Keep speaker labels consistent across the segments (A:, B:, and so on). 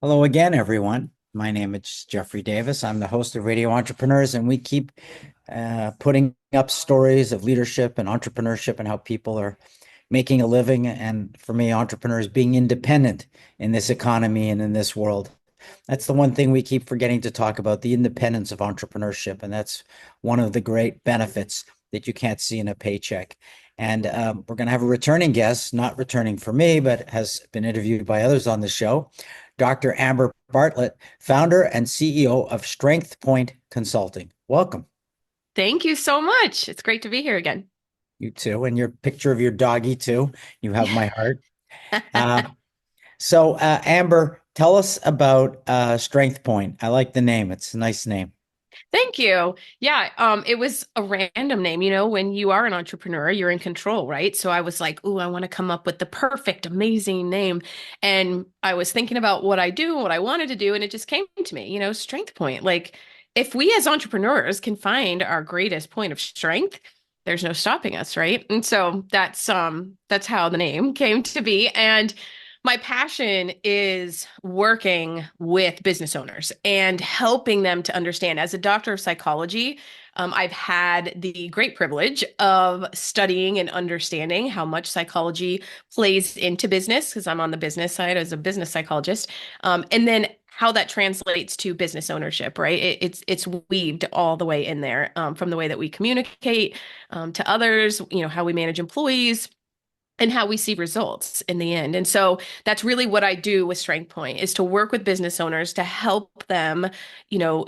A: Hello again, everyone. My name is Jeffrey Davis. I'm the host of Radio Entrepreneurs, and we keep putting up stories of leadership and entrepreneurship and how people are making a living. And for me, entrepreneurs being independent in this economy and in this world. That's the one thing we keep forgetting to talk about, the independence of entrepreneurship. And that's one of the great benefits that you can't see in a paycheck. And we're going to have a returning guest, not returning for me, but has been interviewed by others on the show, Dr. Amber Bartlett, founder and CEO of StrengthPoint Consulting. Welcome.
B: Thank you so much. It's great to be here again.
A: You too. And your picture of your doggy too. You have my heart. Uh, Amber, tell us about StrengthPoint. I like the name. It's a nice name.
B: Thank you. Yeah, it was a random name. When you are an entrepreneur, you're in control, right? So I was like, "Ooh, I want to come up with the perfect, amazing name." And I was thinking about what I do and what I wanted to do, and it just came to me, Strength Point. Like, if we as entrepreneurs can find our greatest point of strength, there's no stopping us, right? And so that's how the name came to be. And my passion is working with business owners and helping them to understand. As a doctor of psychology, I've had the great privilege of studying and understanding how much psychology plays into business, because I'm on the business side as a business psychologist, and then how that translates to business ownership, right? It's weaved all the way in there, from the way that we communicate to others, how we manage employees and how we see results in the end. And so that's really what I do with Strength Point, is to work with business owners to help them,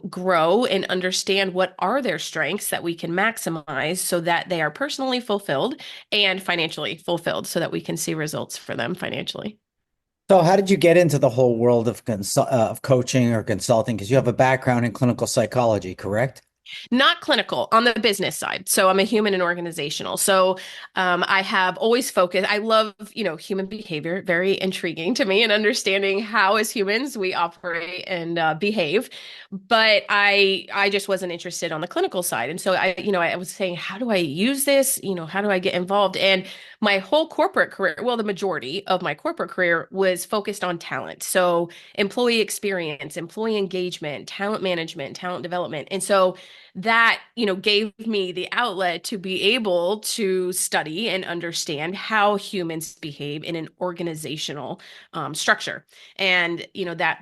B: grow and understand what are their strengths that we can maximize so that they are personally fulfilled and financially fulfilled so that we can see results for them financially.
A: So, how did you get into the whole world of of coaching or consulting? Because you have a background in clinical psychology, correct?
B: Not clinical, on the business side. So I'm a human and organizational. So I have always focused. I love, human behavior, very intriguing to me, and understanding how as humans we operate and behave. But I just wasn't interested on the clinical side. And so I was saying, how do I use this? How do I get involved? And my whole corporate career, well, the majority of my corporate career was focused on talent. So employee experience, employee engagement, talent management, talent development. And so that gave me the outlet to be able to study and understand how humans behave in an organizational structure. And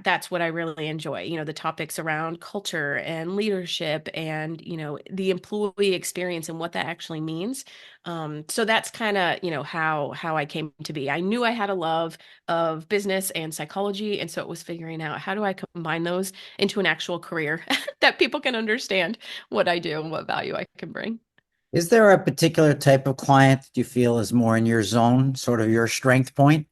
B: that's what I really enjoy, the topics around culture and leadership and the employee experience and what that actually means. So that's kind of how I came to be. I knew I had a love of business and psychology, and so it was figuring out, how do I combine those into an actual career that people can understand what I do and what value I can bring.
A: Is there a particular type of client that you feel is more in your zone, sort of your strength point?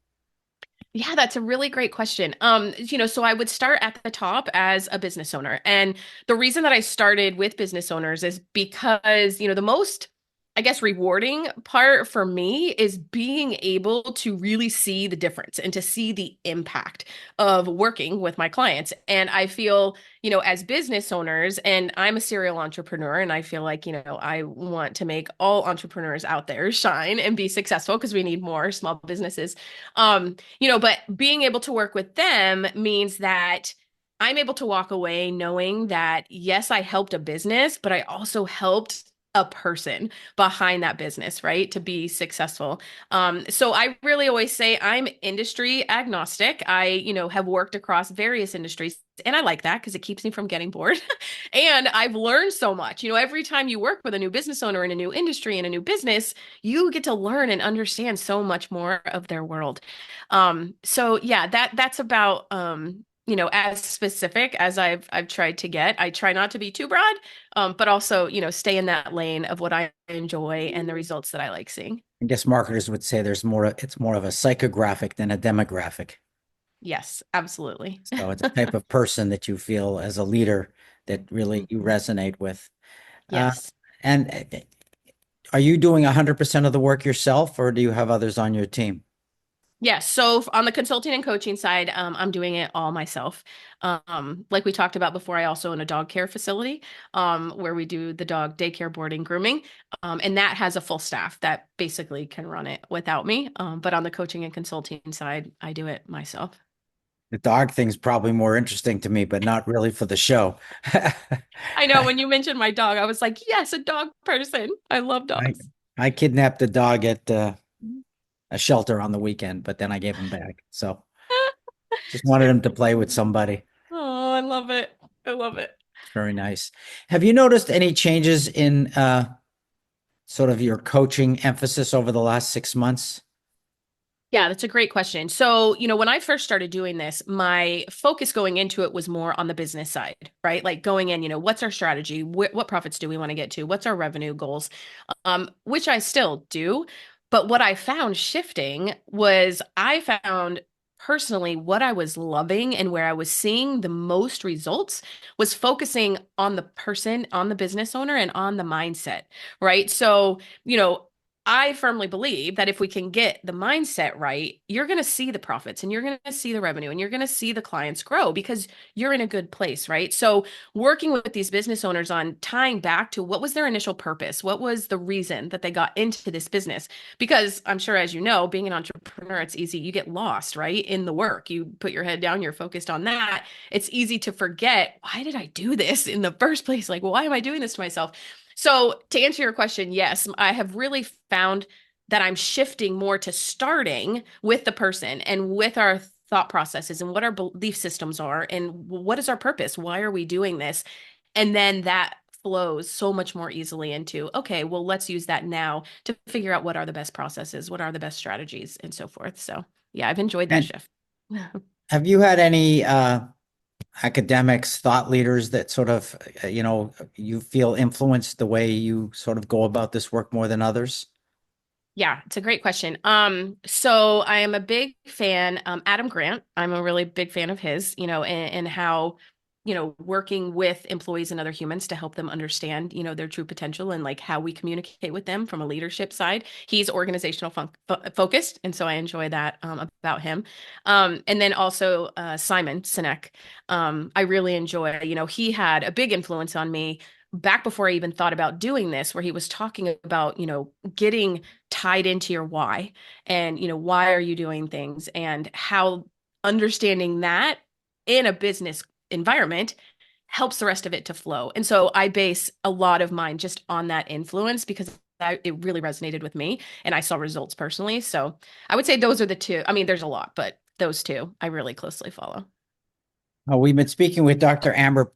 B: Yeah, that's a really great question. So I would start at the top as a business owner. And the reason that I started with business owners is because, the most, I guess, rewarding part for me is being able to really see the difference and to see the impact of working with my clients. And I feel, as business owners, and I'm a serial entrepreneur, and I feel like, I want to make all entrepreneurs out there shine and be successful because we need more small businesses. But being able to work with them means that I'm able to walk away knowing that, yes, I helped a business, but I also helped a person behind that business, right? To be successful. So I really always say I'm industry agnostic. I, have worked across various industries. And I like that because it keeps me from getting bored. And I've learned so much. Every time you work with a new business owner in a new industry and a new business, you get to learn and understand so much more of their world. So yeah, that's about as specific as I've tried to get. I try not to be too broad, but also, stay in that lane of what I enjoy and the results that I like seeing.
A: I guess marketers would say it's more of a psychographic than a demographic.
B: Yes, absolutely.
A: So it's a type of person that you feel as a leader that really you resonate with. Uh,
B: Yes.
A: and are you doing 100% of the work yourself, or do you have others on your team?
B: Yes. So on the consulting and coaching side, I'm doing it all myself. Like we talked about before, I also own a dog care facility, where we do the dog daycare, boarding, grooming. And that has a full staff that basically can run it without me. But on the coaching and consulting side, I do it myself.
A: The dog thing's probably more interesting to me, but not really for the show.
B: I know when you mentioned my dog, I was like, yes, a dog person. I love
A: I
B: dogs.
A: I kidnapped a dog at a shelter on the weekend, but then I gave him back. So just wanted him to play with somebody.
B: Oh, I love it. I love it.
A: It's very nice. Have you noticed any changes in sort of your coaching emphasis over the last 6 months?
B: Yeah, that's a great question. So, when I first started doing this, my focus going into it was more on the business side, right? Like going in, what's our strategy? What profits do we want to get to? What's our revenue goals? Which I still do. But what I found shifting was I found personally what I was loving and where I was seeing the most results was focusing on the person, on the business owner, and on the mindset, right? So, I firmly believe that if we can get the mindset right, you're going to see the profits and you're going to see the revenue and you're going to see the clients grow because you're in a good place, right? So, working with these business owners on tying back to what was their initial purpose? What was the reason that they got into this business? Because I'm sure, as you know, being an entrepreneur, it's easy. You get lost, right? In the work. You put your head down, you're focused on that. It's easy to forget, why did I do this in the first place? Like, why am I doing this to myself? So, to answer your question, yes, I have really found that I'm shifting more to starting with the person and with our thought processes and what our belief systems are and what is our purpose? Why are we doing this? And then that flows so much more easily into, okay, well, let's use that now to figure out what are the best processes, what are the best strategies, and so forth. So, yeah, I've enjoyed that
A: And
B: shift.
A: have you had any academics, thought leaders that sort of, you feel influenced the way you sort of go about this work more than others?
B: Yeah, it's a great question. So I am a big fan, Adam Grant. I'm a really big fan of his, and how, working with employees and other humans to help them understand, their true potential and like how we communicate with them from a leadership side. He's organizational focused, and so I enjoy that about him. And then also Simon Sinek. I really enjoy, he had a big influence on me back before I even thought about doing this, where he was talking about, getting tied into your why and why are you doing things and how understanding that in a business environment helps the rest of it to flow. And so I base a lot of mine just on that influence because it really resonated with me and I saw results personally. So I would say those are the two. I mean, there's a lot, but those two I really closely follow.
A: We've been speaking with Dr. Amber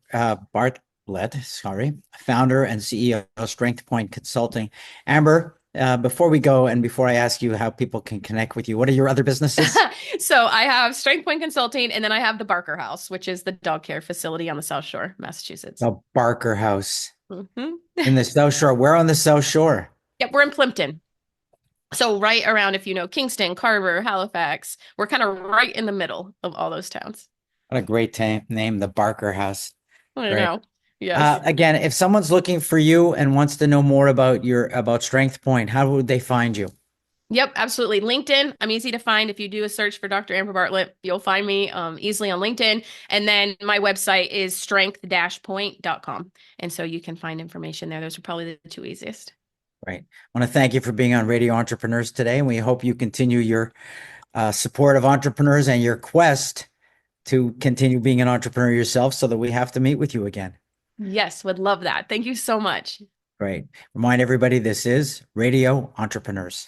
A: Bartlett, sorry, founder and CEO of StrengthPoint Consulting. Amber, before we go and before I ask you how people can connect with you, what are your other businesses?
B: So I have Strength Point Consulting, and then I have the Barker House, which is the dog care facility on the South Shore, Massachusetts.
A: The Barker House
B: Hmm.
A: in the South Shore. Where on the South Shore?
B: Yep, we're in Plimpton. So right around, if you know Kingston, Carver, Halifax, we're kind of right in the middle of all those towns.
A: What a great name, the Barker House.
B: I
A: Great.
B: know. Yes.
A: Again, if someone's looking for you and wants to know more about about Strength Point, how would they find you?
B: Yep, absolutely. LinkedIn, I'm easy to find. If you do a search for Dr. Amber Bartlett, you'll find me easily on LinkedIn. And then my website is strength-point.com. And so you can find information there. Those are probably the two easiest.
A: Right. I want to thank you for being on Radio Entrepreneurs today, and we hope you continue your support of entrepreneurs and your quest to continue being an entrepreneur yourself so that we have to meet with you again.
B: Yes, would love that. Thank you so much.
A: Great. Remind everybody this is Radio Entrepreneurs.